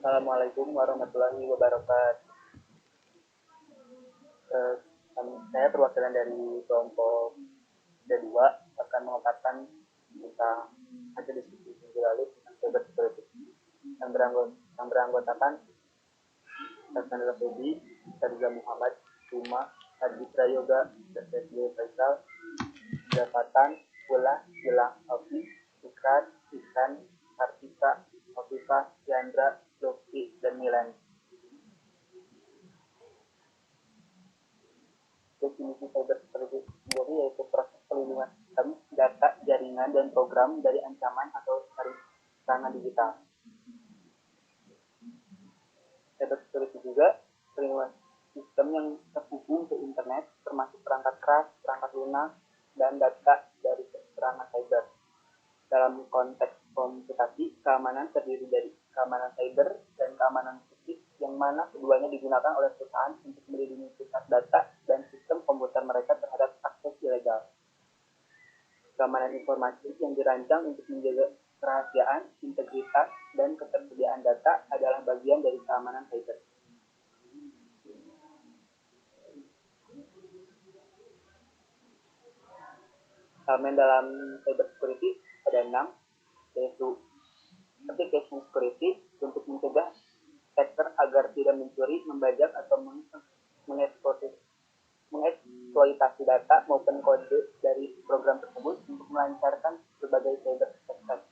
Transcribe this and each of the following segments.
Assalamualaikum warahmatullahi wabarakatuh. Eh, saya perwakilan dari kelompok D2 akan memaparkan tentang hasil diskusi minggu lalu tentang cyber security yang beranggotakan Hasan Rafidi, Sarza Muhammad, Uma, Hadi Prayoga, dan Sesli Faisal, Dapatan, Pula, Gilang, Alfi, Ikrat, Ikan, Kartika, Afifah, Yandra, Lutfi, dan Milan. Definisi cyber security sendiri yaitu proses pelindungan sistem, data, jaringan, dan program dari ancaman atau serangan digital. Cyber security juga pelindungan sistem yang terhubung ke internet, termasuk perangkat keras, perangkat lunak, dan data dari serangan cyber. Dalam konteks komputasi, keamanan terdiri dari keamanan cyber dan keamanan fisik, yang mana keduanya digunakan oleh perusahaan untuk melindungi pusat data dan sistem komputer mereka terhadap akses ilegal. Keamanan informasi yang dirancang untuk menjaga kerahasiaan, integritas, dan ketersediaan data adalah bagian dari keamanan cyber. Elemen dalam cyber security ada 6, yaitu application security untuk mencegah hacker agar tidak mencuri, membajak, atau mengeksploitasi data maupun kode dari program tersebut untuk melancarkan berbagai cyber attack.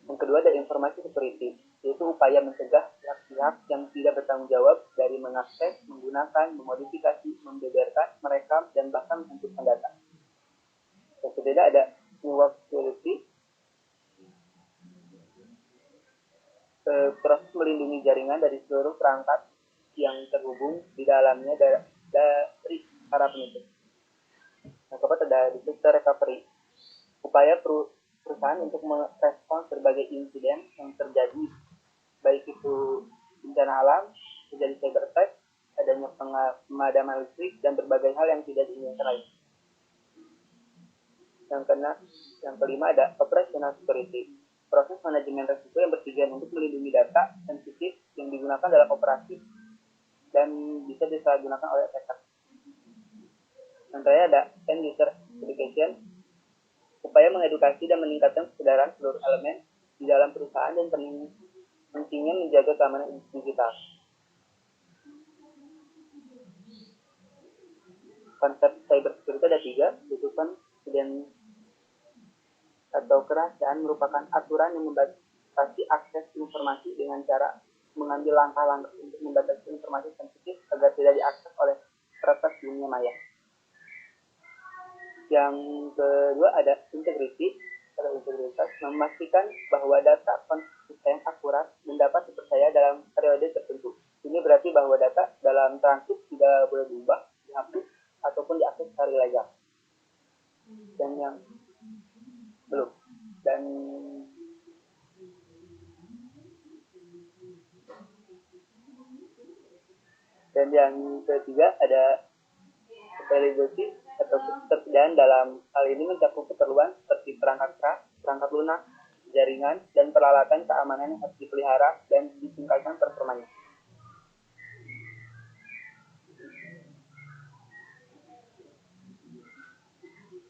Yang kedua ada informasi security, yaitu upaya mencegah pihak-pihak yang tidak bertanggung jawab dari mengakses, menggunakan, memodifikasi, membeberkan, merekam, dan bahkan menghapuskan data. Yang ketiga ada network security, proses melindungi jaringan dari seluruh perangkat yang terhubung di dalamnya dari para penutup. Yang keempat ada disaster recovery, upaya perusahaan untuk merespons berbagai insiden yang terjadi, baik itu bencana alam, terjadi cyber attack, adanya pemadaman listrik, dan berbagai hal yang tidak diinginkan lain. Yang kelima ada operational security, proses manajemen risiko yang bertujuan untuk melindungi data sensitif yang digunakan dalam operasi dan bisa disalahgunakan oleh attacker. Yang terakhir ada end user education, upaya mengedukasi dan meningkatkan kesadaran seluruh elemen di dalam perusahaan dan pentingnya menjaga keamanan digital. Konsep cyber security ada 3, yaitu confidence atau kerahasiaan merupakan aturan yang membatasi akses informasi dengan cara mengambil langkah-langkah untuk membatasi informasi sensitif agar tidak diakses oleh peretas dunia maya. Yang kedua ada integrity atau integritas, memastikan bahwa data konsisten, akurat, dan dapat dipercaya dalam periode tertentu. Ini berarti bahwa data dalam transit tidak boleh diubah, dihapus, ataupun diakses secara ilegal. Dan yang ketiga ada availability atau ketersediaan. Dalam hal ini mencakup keperluan seperti perangkat keras, perangkat lunak, jaringan, dan peralatan keamanan yang harus dipelihara dan ditingkatkan performanya.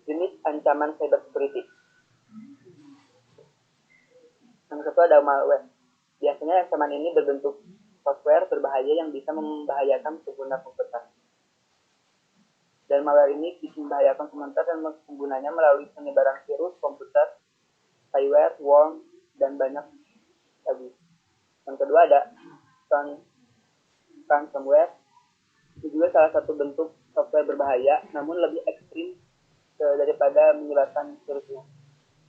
Jenis ancaman cyber security. Yang kedua ada malware. Biasanya ancaman ini berbentuk software berbahaya yang bisa membahayakan pengguna komputer. Dan malware ini bisa membahayakan komputer dan penggunanya melalui penyebaran virus komputer, spyware, worm, dan banyak lagi. Yang kedua ada ransomware. Itu juga salah satu bentuk software berbahaya, namun lebih ekstrim daripada menyebarkan virusnya.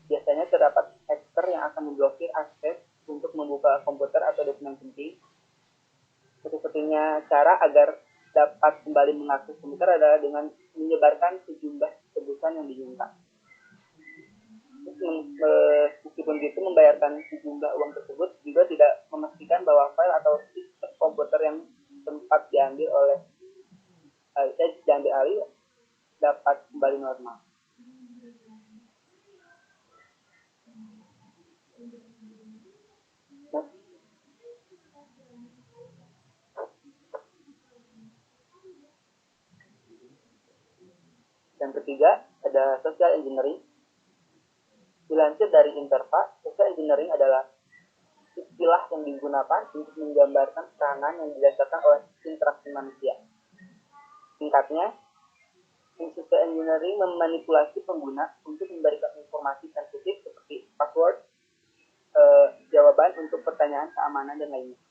Biasanya terdapat hacker yang akan memblokir akses untuk membuka komputer atau dokumen penting. Satu-satunya cara agar dapat kembali mengakses komputer adalah dengan menyebarkan sejumlah tebusan yang diminta. Meskipun gitu, membayarkan sejumlah uang tersebut juga tidak memastikan bahwa file atau sistem komputer yang sempat diambil alih dapat kembali normal. ketiga ada social engineering. Dilansir dari Interfax, social engineering adalah istilah yang digunakan untuk menggambarkan serangan yang dirasakan oleh interaksi manusia. Singkatnya, social engineering memanipulasi pengguna untuk memberikan informasi sensitif seperti password, jawaban untuk pertanyaan keamanan, dan lainnya.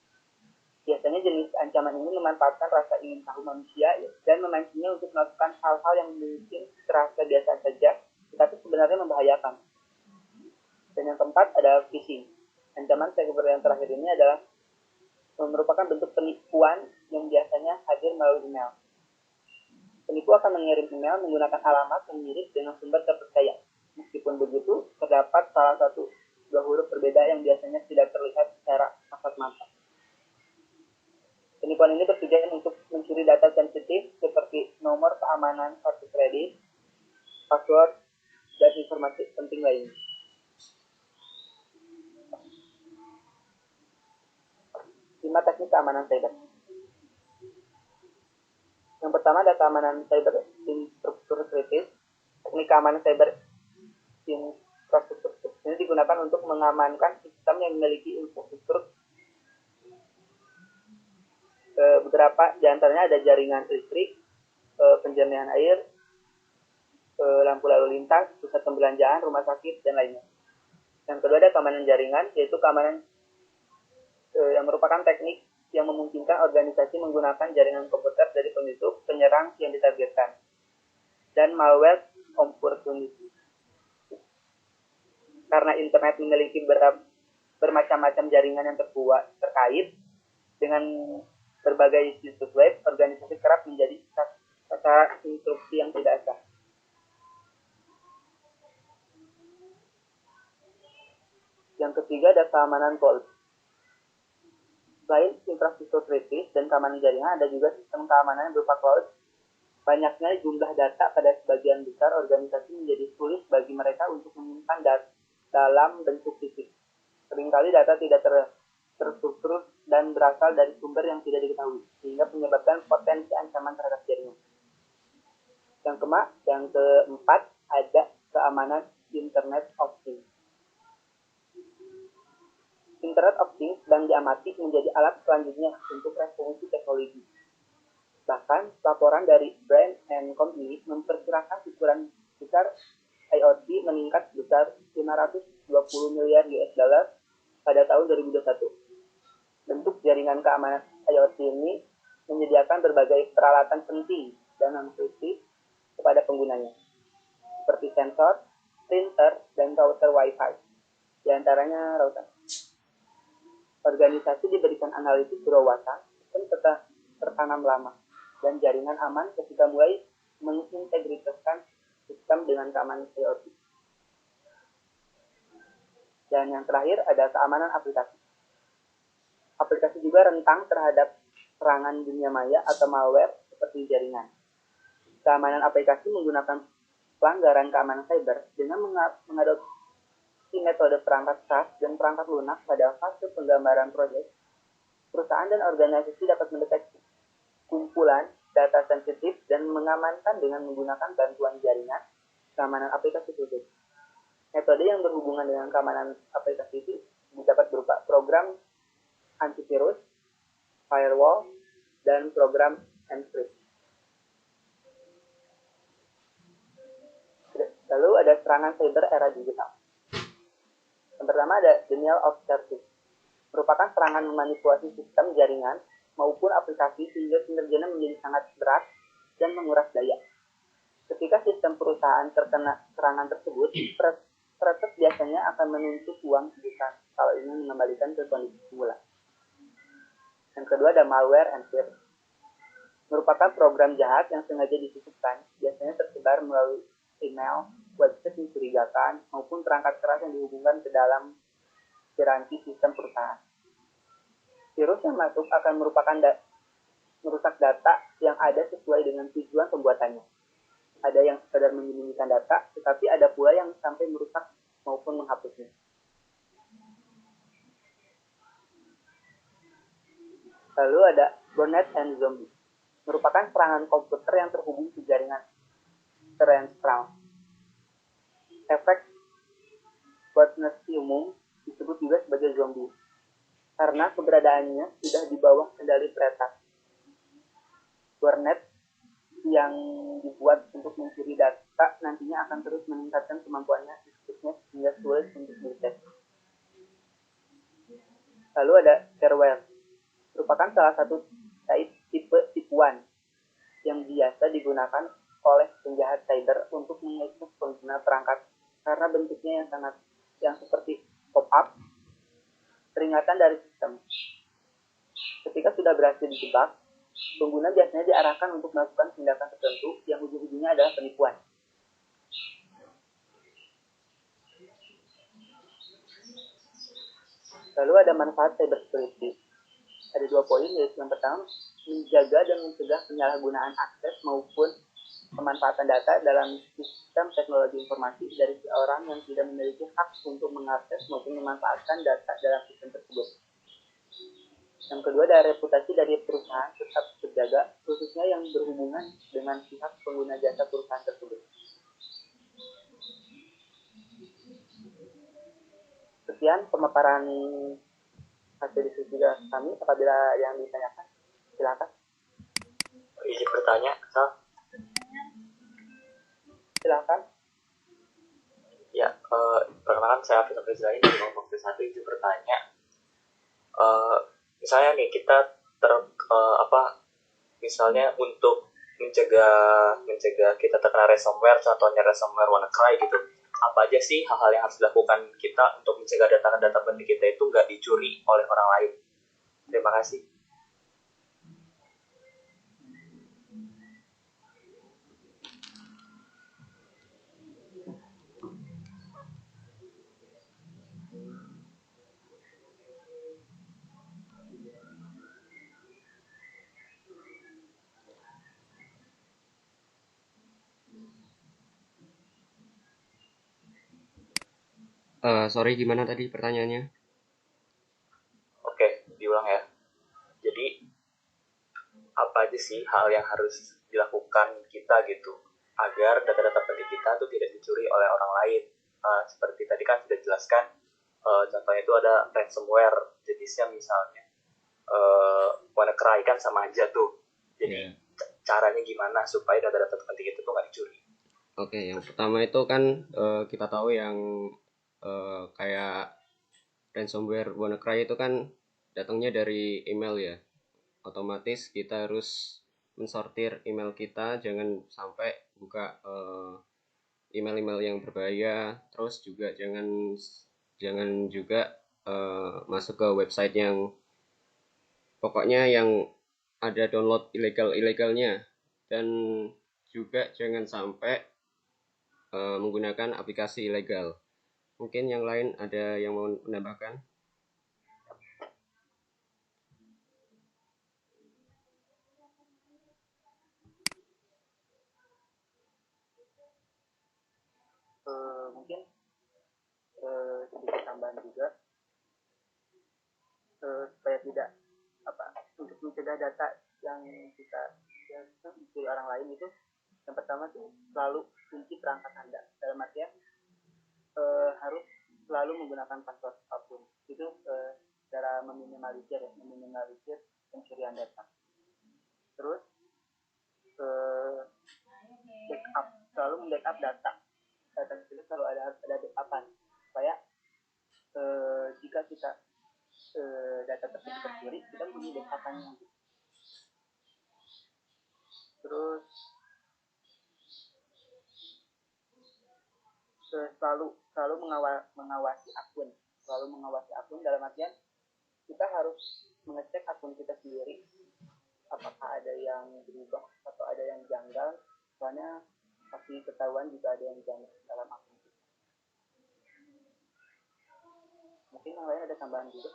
Biasanya jenis ancaman ini memanfaatkan rasa ingin tahu manusia dan memancingnya untuk melakukan hal-hal yang mungkin terasa biasa saja, tetapi sebenarnya membahayakan. Dan yang keempat ada phishing. Ancaman cyber yang terakhir ini adalah merupakan bentuk penipuan yang biasanya hadir melalui email. Penipu akan mengirim email menggunakan alamat yang mirip dengan sumber terpercaya. Meskipun begitu, terdapat salah satu dua huruf berbeda yang biasanya tidak terlihat secara kasat mata. Penipuan ini bertujuan untuk mencuri data sensitif seperti nomor keamanan kartu kredit, password, dan informasi penting lainnya. Lima teknik keamanan cyber. Yang pertama ada keamanan cyber infrastruktur kritis. Teknik keamanan cyber infrastruktur kritis ini digunakan untuk mengamankan sistem yang memiliki infrastruktur. Beberapa di antaranya ada jaringan listrik, penjernihan air, lampu lalu lintas, pusat perbelanjaan, rumah sakit, dan lainnya. Yang kedua ada keamanan jaringan, yaitu keamanan yang merupakan teknik yang memungkinkan organisasi menggunakan jaringan komputer dari penyusup, penyerang yang ditargetkan, dan malware opportunity. Karena internet memiliki bermacam-macam jaringan yang terkait dengan berbagai situs web, organisasi kerap menjadi sasaran instruksi yang tidak sah. Yang ketiga ada keamanan cloud. Selain infrastruktur kritis dan keamanan jaringan, ada juga sistem keamanan yang berupa cloud. Banyaknya jumlah data pada sebagian besar organisasi menjadi sulit bagi mereka untuk menyimpan data dalam bentuk fisik. Seringkali data tidak terstruktur dan berasal dari sumber yang tidak diketahui, sehingga menyebabkan potensi ancaman terhadap jaringan. Yang keempat ada keamanan Internet of Things. Internet of Things sedang diamati menjadi alat selanjutnya untuk revolusi teknologi. Bahkan, laporan dari Brand and Company memperkirakan ukuran besar IoT meningkat sebesar 520 miliar US dollar pada tahun 2021. Bentuk jaringan keamanan IoT ini menyediakan berbagai peralatan penting dan non-kritis kepada penggunanya, seperti sensor, printer, dan router Wi-Fi. Di antaranya router. Organisasi diberikan analisis berwawasan dan tertanam lama, dan jaringan aman ketika mulai mengintegritaskan sistem dengan keamanan IoT. Dan yang terakhir ada keamanan aplikasi. Aplikasi juga rentan terhadap serangan dunia maya atau malware seperti jaringan. Keamanan aplikasi menggunakan pelanggaran keamanan cyber dengan mengadopsi metode perangkat SAS dan perangkat lunak pada fase penggambaran proyek. Perusahaan dan organisasi dapat mendeteksi kumpulan data sensitif dan mengamankan dengan menggunakan bantuan jaringan keamanan aplikasi khusus. Metode yang berhubungan dengan keamanan aplikasi itu dapat berupa program antivirus, firewall, dan program encrypt. Lalu ada serangan cyber era digital. Yang pertama ada denial of service. Merupakan serangan memanipulasi sistem jaringan maupun aplikasi sehingga kinerjanya menjadi sangat berat dan menguras daya. Ketika sistem perusahaan terkena serangan tersebut, peretas biasanya akan menuntut uang sebesar kalau ingin mengembalikan ke kondisi semula. Yang kedua ada malware and fear. Merupakan program jahat yang sengaja disisipkan, biasanya tersebar melalui email, website mencurigakan, maupun perangkat keras yang dihubungkan ke dalam piranti sistem perusahaan. Virus yang masuk akan merusak data yang ada sesuai dengan tujuan pembuatannya. Ada yang sekedar menyembunyikan data, tetapi ada pula yang sampai merusak maupun menghapusnya. Lalu ada Bonnet and Zombie. Merupakan serangan komputer yang terhubung ke jaringan terentral. Efek Wojnarowski umum disebut juga sebagai zombie karena keberadaannya sudah di bawah kendali peretas. Warnet yang dibuat untuk mencuri data nantinya akan terus meningkatkan kemampuannya khususnya hingga sulit untuk dideteksi. Lalu ada shareware, merupakan salah satu tipe tipuan yang biasa digunakan oleh penjahat cyber untuk mengakses pengguna perangkat karena bentuknya yang seperti pop-up peringatan dari sistem. Ketika sudah berhasil dijebak, pengguna biasanya diarahkan untuk melakukan tindakan tertentu yang ujung-ujungnya adalah penipuan. Lalu ada manfaat cybersecurity. Ada 2 poin, yaitu yang pertama, menjaga dan mencegah penyalahgunaan akses maupun pemanfaatan data dalam sistem teknologi informasi dari seorang yang tidak memiliki hak untuk mengakses maupun memanfaatkan data dalam sistem tersebut. Yang kedua, ada reputasi dari perusahaan tetap terjaga, khususnya yang berhubungan dengan pihak pengguna jasa perusahaan tersebut. Sekian pemaparan hasil diskusi kami. Apabila ada yang ditanyakan, silakan. Izin bertanya, Sal? Silakan. Ya, perkenalkan saya Hafiz Rizal dari kelompok T1. Izin bertanya, misalnya nih kita misalnya untuk mencegah kita terkena ransomware, contohnya ransomware WannaCry gitu, apa aja sih hal-hal yang harus dilakukan kita untuk mencegah data penting kita itu nggak dicuri oleh orang lain? Terima kasih. Sorry, gimana tadi pertanyaannya? Oke, diulang ya. Jadi apa aja sih hal yang harus dilakukan kita gitu agar data-data penting kita tuh tidak dicuri oleh orang lain? Seperti tadi kan sudah jelaskan, contohnya itu ada ransomware jenisnya misalnya WannaCry kan sama aja tuh. Jadi caranya gimana supaya data-data penting itu tuh nggak dicuri? Oke, yang pertama itu kan kita tahu yang kayak ransomware WannaCry itu kan datangnya dari email ya. Otomatis kita harus mensortir email kita, jangan sampai buka email-email yang berbahaya. Terus juga jangan juga masuk ke website yang pokoknya yang ada download ilegalnya, dan juga jangan sampai menggunakan aplikasi ilegal. Mungkin yang lain ada yang mau menambahkan? Mungkin sedikit tambahan juga supaya tidak untuk mencegah data yang kita dari orang lain itu, yang pertama tuh selalu kunci perangkat Anda, dalam artian harus selalu menggunakan password apapun. Itu cara meminimalisir pencurian data. Terus selalu membackup data itu selalu ada backupan supaya jika kita data tersebut tercuri, kita punya backupannya. Terus selalu mengawasi akun, dalam artian kita harus mengecek akun kita sendiri apakah ada yang berubah atau ada yang janggal, soalnya pasti ketahuan jika ada yang janggal dalam akun kita. Mungkin yang lain ada tambahan juga.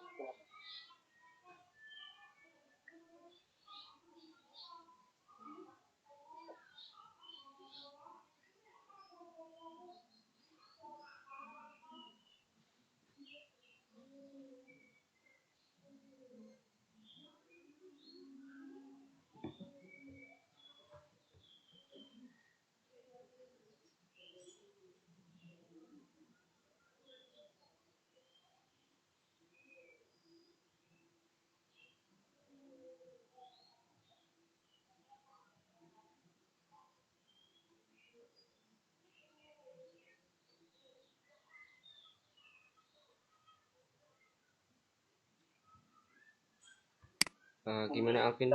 Gimana Alvin?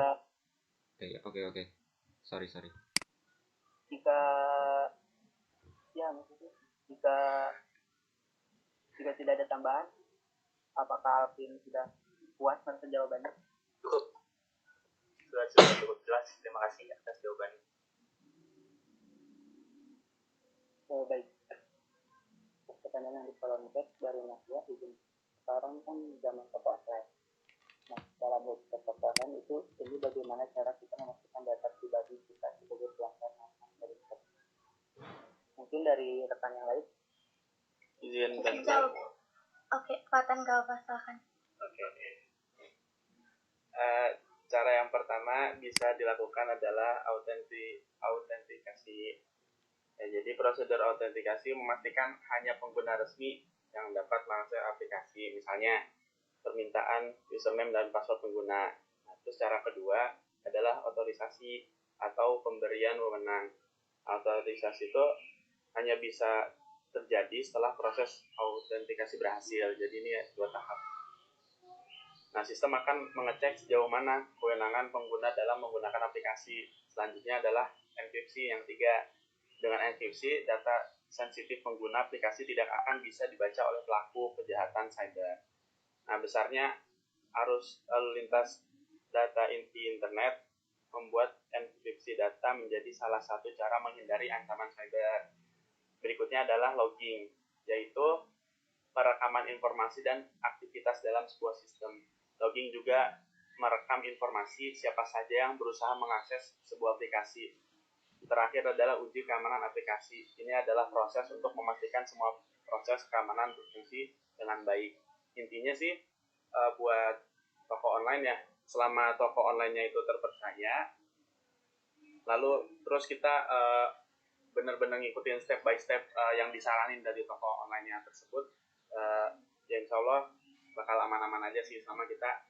Jika, Oke. Sorry. jika ya maksudnya jika jika tidak ada tambahan, apakah Alvin sudah puas atas jawabannya? Sudah cukup jelas. Terima kasih atas jawabannya. Baik. Pertanyaan yang di kolom chat dari Nadia, izin. Sekarang kan zaman toko online. Nah, dalam website toko online itu, ini bagaimana cara kita memastikan data pribadi kita sebagai pelanggan dari website. Mungkin dari rekan yang lain. Izin bantu. Jawab. Oke, Fatan gak apa, silakan. Oke. Cara yang pertama bisa dilakukan adalah autentikasi. Ya, jadi prosedur autentikasi memastikan hanya pengguna resmi yang dapat mengakses aplikasi, misalnya permintaan username dan password pengguna. Nah, terus cara kedua adalah otorisasi atau pemberian wewenang. Otorisasi itu hanya bisa terjadi setelah proses autentikasi berhasil. Jadi ini 2 tahap. Nah, sistem akan mengecek sejauh mana kewenangan pengguna dalam menggunakan aplikasi. Selanjutnya adalah enkripsi yang 3. Dengan enkripsi, data sensitif pengguna aplikasi tidak akan bisa dibaca oleh pelaku kejahatan cyber. Nah, besarnya arus lalu lintas data di internet membuat enkripsi data menjadi salah satu cara menghindari ancaman cyber. Berikutnya adalah logging, yaitu perekaman informasi dan aktivitas dalam sebuah sistem. Logging juga merekam informasi siapa saja yang berusaha mengakses sebuah aplikasi. Terakhir adalah uji keamanan aplikasi. Ini adalah proses untuk memastikan semua proses keamanan berfungsi dengan baik. Intinya sih buat toko online ya, selama toko online-nya itu terpercaya, lalu terus kita benar-benar ngikutin step by step yang disaranin dari toko online-nya tersebut, ya insya Allah bakal aman-aman aja sih, sama kita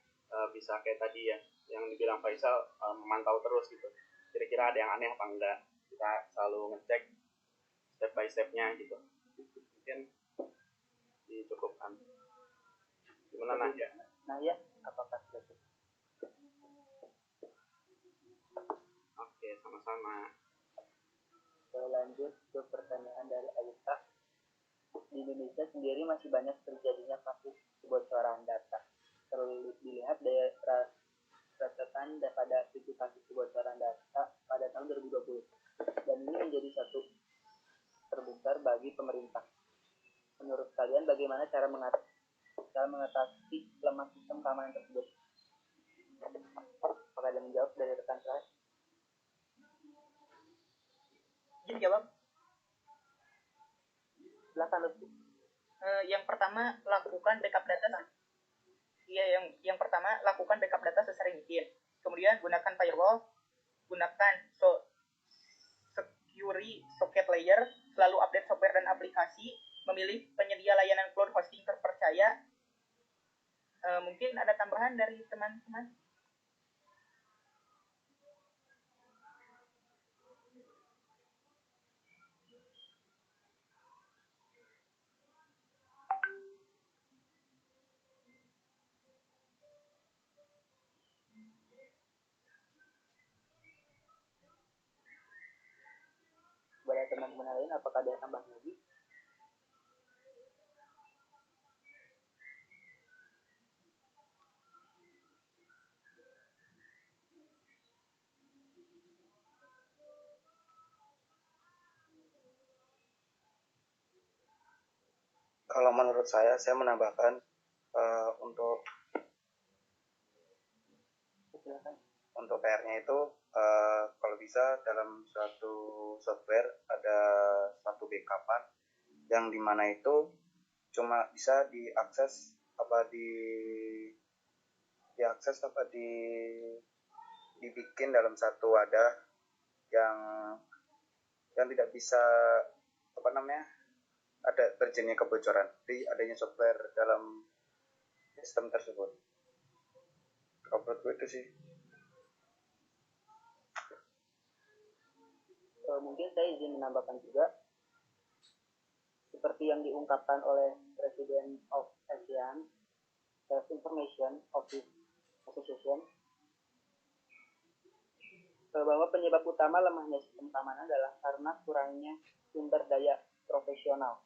bisa kayak tadi ya yang dibilang Faisal, memantau terus gitu, kira-kira ada yang aneh apa enggak. Kita selalu ngecek step by step-nya gitu. Mungkin dicukupkan. Gimana Nahya? Nahya, apakah sudah cukup? Oke, sama-sama. Lanjut ke pertanyaan dari Ayuta. Di Indonesia sendiri masih banyak terjadinya kasus kebocoran data. Perlu dilihat dari catatan pada kasus kebocoran data pada tahun 2020. Dan ini menjadi satu terbesar bagi pemerintah. Menurut kalian bagaimana cara mengatasi lemah sistem keamanan tersebut? Apakah ada menjawab dari rekan saya? Izin jawab. Silakan Lutfi. Yang pertama, lakukan backup data. Yang pertama, lakukan backup data sesering mungkin. Kemudian gunakan firewall, gunakan security socket layer, selalu update software dan aplikasi, memilih penyedia layanan cloud hosting terpercaya. Mungkin ada tambahan dari teman-teman? Kepada teman-teman lain, apakah ada tambahan lagi? Kalau menurut saya menambahkan untuk PR-nya itu kalau bisa dalam suatu software ada satu backupan yang dimana itu cuma bisa dibikin dalam satu wadah yang tidak bisa ada terjadinya kebocoran di adanya software dalam sistem tersebut. Kalau menurutku itu sih. Mungkin saya izin menambahkan juga, seperti yang diungkapkan oleh President of ASEAN Information Office Association, bahwa penyebab utama lemahnya sistem keamanan adalah karena kurangnya sumber daya profesional.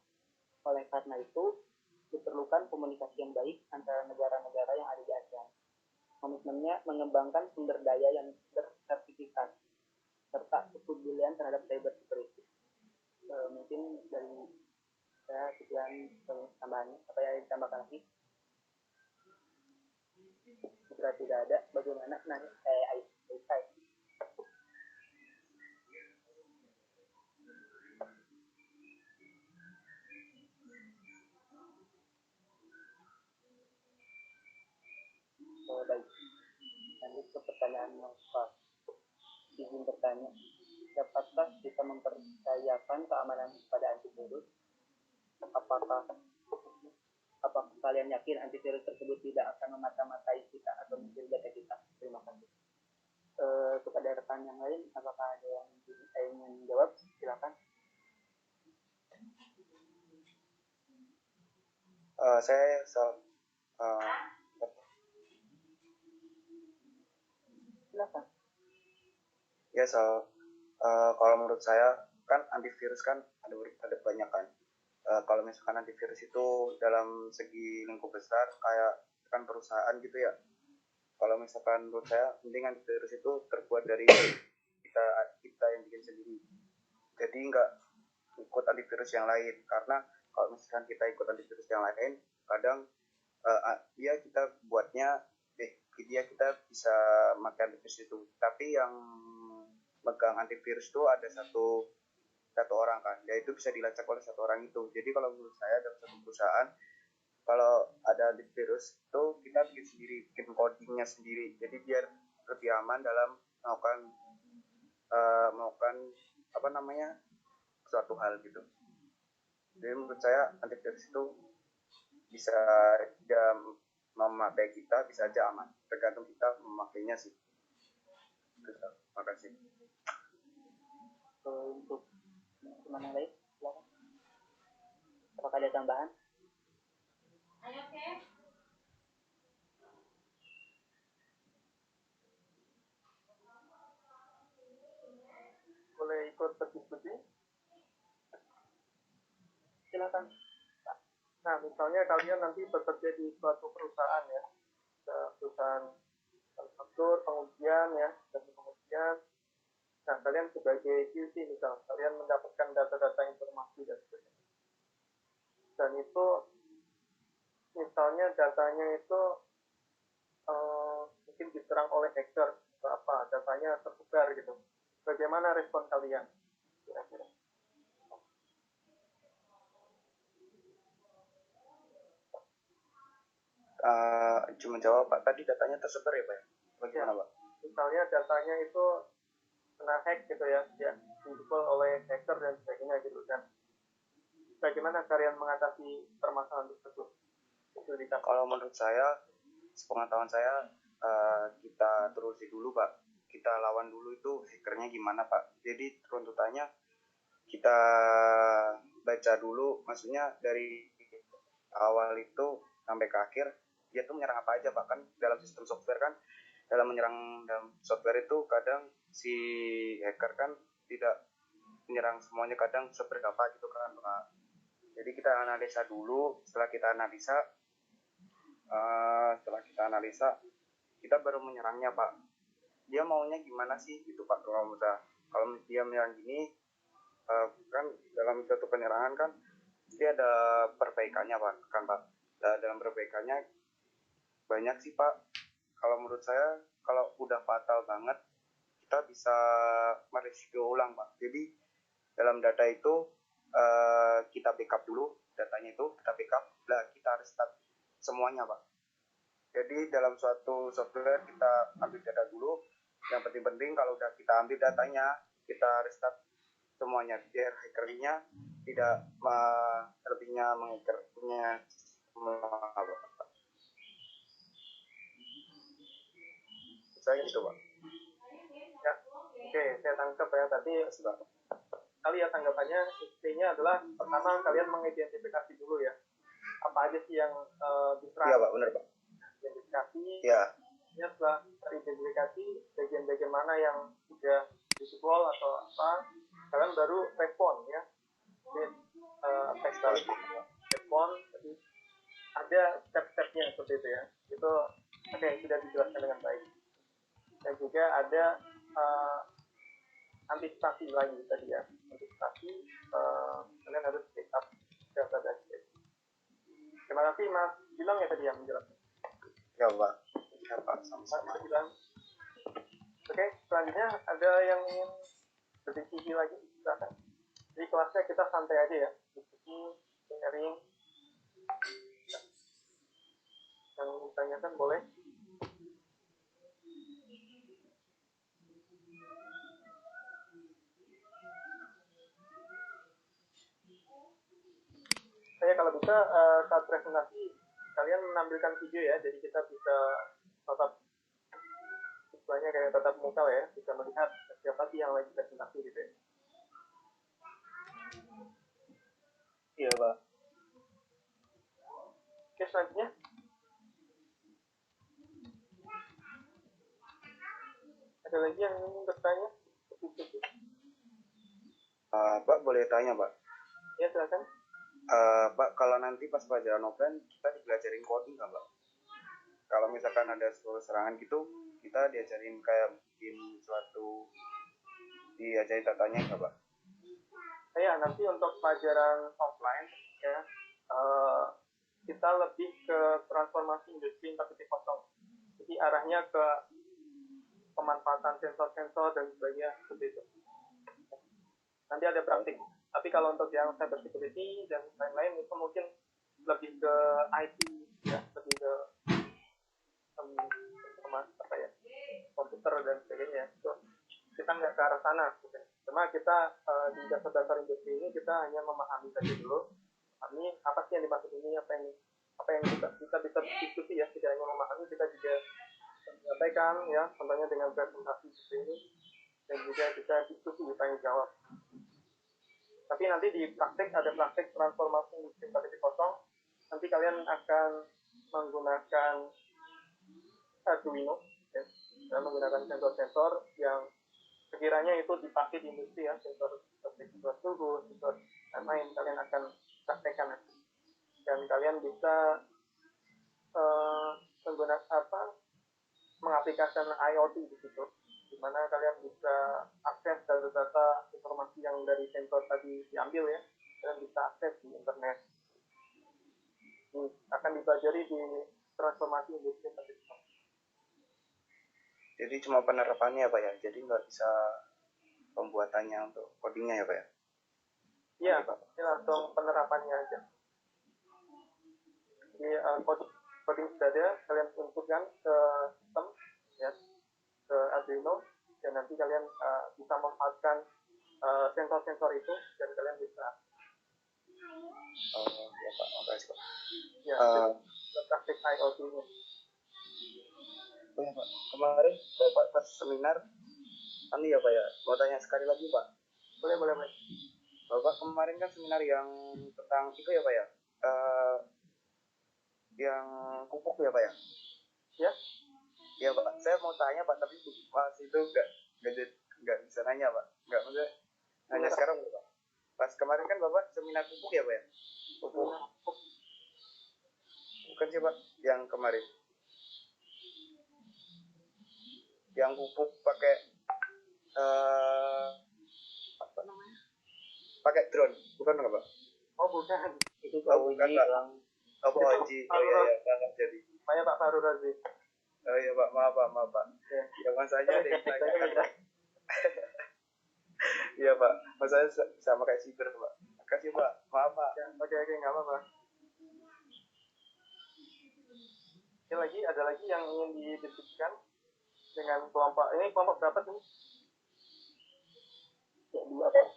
Oleh karena itu, diperlukan komunikasi yang baik antara negara-negara yang ada di ASEAN. Komitmennya mengembangkan sumber daya yang bersertifikat serta kepedulian terhadap cyber security. Mungkin dari saya sekian tambahannya. Apa yang ditambahkan lagi? Jika tidak ada, bagaimana? Nah, Aisyah. Baik, lanjut ke pertanyaan nomor. Izin bertanya, dapatkah kita mempercayakan keamanan pada antivirus? Apakah kalian yakin antivirus tersebut tidak akan memata-matai kita atau mencuri data kita? Terima kasih. Kepada rekan yang lain, apakah ada yang ingin menjawab? Silakan. Saya Silakan. ya kalau menurut saya kan antivirus kan ada banyak kan. Kalau misalkan antivirus itu dalam segi lingkup besar kayak kan perusahaan gitu ya. Kalau misalkan menurut saya penting antivirus itu terbuat dari kita yang bikin sendiri. Jadi nggak ikut antivirus yang lain, karena kalau misalkan kita ikut antivirus yang lain kadang kita bisa pakai antivirus itu, tapi yang megang antivirus itu ada satu orang kan, yaitu bisa dilacak oleh satu orang itu. Jadi kalau menurut saya dalam satu perusahaan kalau ada antivirus itu kita bikin sendiri, bikin codingnya sendiri, jadi biar lebih aman dalam melakukan suatu hal gitu. Jadi menurut saya antivirus itu bisa aja memakai kita, bisa aja aman, tergantung kita memakainya sih. Terima kasih. Untuk teman yang lain, silakan. Apakah ada tambahan? Boleh ikut berdiskusi? Silakan. Nah, misalnya kalian nanti bekerja di suatu perusahaan ya, perusahaan manufaktur, pengujian ya, dan pengujian. Nah, kalian sebagai QC misal, kalian mendapatkan data-data informasi dan sebagainya. Dan itu, misalnya datanya itu mungkin diserang oleh hacker atau apa, datanya tersebar gitu. Bagaimana respon kalian? Kira-kira. Cuma jawab Pak, tadi datanya tersebar ya Pak? Bagaimana Pak? Misalnya datanya itu kena hack gitu ya dijebol oleh hacker dan sebagainya gitu kan. Bagaimana kalian mengatasi permasalahan tersebut? Kalau menurut saya, sepengetahuan saya, kita terusi dulu Pak. Kita lawan dulu itu hackernya gimana Pak. Jadi tuntutannya kita baca dulu, maksudnya dari awal itu sampai ke akhir dia tuh menyerang apa aja Pak. Kan dalam sistem software kan, dalam software itu kadang si hacker kan tidak menyerang semuanya, kadang seberapa gitu kan Pak. Jadi kita analisa dulu, setelah kita analisa kita baru menyerangnya Pak. Dia maunya gimana sih gitu Pak. Kalau dia menyerang gini, kan dalam suatu penyerangan kan dia ada perbaikannya Pak. Dalam perbaikannya banyak sih Pak. Kalau menurut saya kalau udah fatal banget kita bisa merescue ulang Pak. Jadi dalam data itu kita backup dulu, datanya itu kita backup, kita restart semuanya Pak. Jadi dalam suatu software kita ambil data dulu, yang penting-penting kalau udah kita ambil datanya, kita restart semuanya biar hackernya tidak lebihnya menghackernya semua Pak. Saya gitu Pak. Ya, oke, saya tangkap ya tadi. Kalian tanggapannya intinya adalah pertama kalian mengidentifikasi dulu ya apa aja sih yang diserang. Iya Pak, benar Pak. Identifikasi. Iya. setelah teridentifikasi bagian-bagian mana yang sudah dijebol atau apa, kalian baru respon ya. Jadi respon, jadi ada step-stepnya seperti itu ya. Itu sudah dijelaskan dengan baik. Dan juga ada antisipasi lagi tadi ya. Antisipasi, kalian harus pick up data dan data. Terima kasih Mas Gilang ya tadi yang menjelaskan. Ya Pak. Ya Pak, sama-sama. Oke, selanjutnya ada yang ingin berdiskusi lagi, silakan. Di kelasnya kita santai aja ya, diskusi, sharing. Yang ditanyakan boleh. Saya kalau bisa saat presentasi kalian menampilkan video ya, jadi kita bisa tetap istilahnya kayak tatap muka ya, bisa melihat siapa sih yang lagi presentasi gitu ya. Iya Pak. Oke, selanjutnya ada lagi yang ingin bertanya? Pak boleh tanya Pak? Ya silakan. Pak, kalau nanti pas pelajaran offline kita dipelajarin coding nggak Pak? Kalau misalkan ada suatu serangan gitu, kita diajarin kayak bikin suatu, diajarin tatanya nggak Pak? Ya, nanti untuk pelajaran offline ya, kita lebih ke transformasi industri 4.0. Jadi arahnya ke pemanfaatan sensor-sensor dan sebagainya seperti itu. Nanti ada praktik. Tapi kalau untuk yang cyber security dan lain-lain itu mungkin lebih ke IT ya, lebih ke apa ya, komputer dan sebagainya. Itu kita nggak ke arah sana. Cuma kita di dasar-dasar industri ini kita hanya memahami saja dulu. Ini apa sih yang dimaksud ini, apa yang kita bisa diskusi ya, tidak hanya memahami, kita juga menyampaikan ya, contohnya dengan presentasi seperti ini, dan juga kita diskusi, tanya jawab. Tapi nanti di praktek ada praktek transformasi industri 4.0. Nanti kalian akan menggunakan Arduino ya, dan menggunakan sensor-sensor yang sekiranya itu dipakai di industri ya, sensor suhu, sensor lain, kalian akan praktekkan dan kalian bisa menggunakan mengaplikasikan IoT di situ, di mana kalian bisa akses data-data informasi yang dari sensor tadi diambil ya, dan bisa akses di internet. Ini akan dipelajari di transformasi industri 4.0. Jadi cuma penerapannya ya Pak ya, jadi nggak bisa pembuatannya untuk codingnya ya Pak ya? Iya, ini langsung penerapannya aja. Jadi coding sudah ada, kalian inputkan ke sistem ya, ke Arduino, dan nanti kalian bisa memanfaatkan sensor-sensor itu dan kalian bisa ya Pak, makasih Pak. Ya, praktik IoT ini. Oh ya Pak, kemarin Bapak pas seminar kan ya Pak ya, mau tanya sekali lagi Pak. Boleh. Bapak kemarin kan seminar yang tentang itu ya Pak ya, yang pupuk ya Pak ya? Ya. Ya Pak, saya mau tanya Pak, tapi pas itu nggak bisa nanya Pak, nggak maksudnya hanya sekarang Pak. Pas kemarin kan Bapak seminar pupuk ya Pak ya? Pupuk. Bukan sih Pak, yang kemarin. Yang pupuk pakai apa namanya? Pakai drone, bukan nggak Pak? Oh bukan. Itu Pak Uji Pak. Oh Pak Uji, oh iya jadi. Saya Pak Farul Razi. Oh iya Pak, maaf Pak. Ya masanya ada yang tanya. Iya Pak, masanya sama kayak siber Pak. Makasih Pak, maaf Pak. Ya, oke, nggak apa-apa. Ini ada lagi yang ingin didiskusikan dengan kelompok. Ini kelompok berapa sih? Ya, 2 Pak.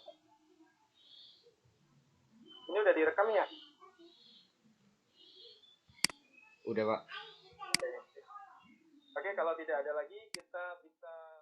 Ini udah direkam ya? Udah Pak. Oke, kalau tidak ada lagi kita bisa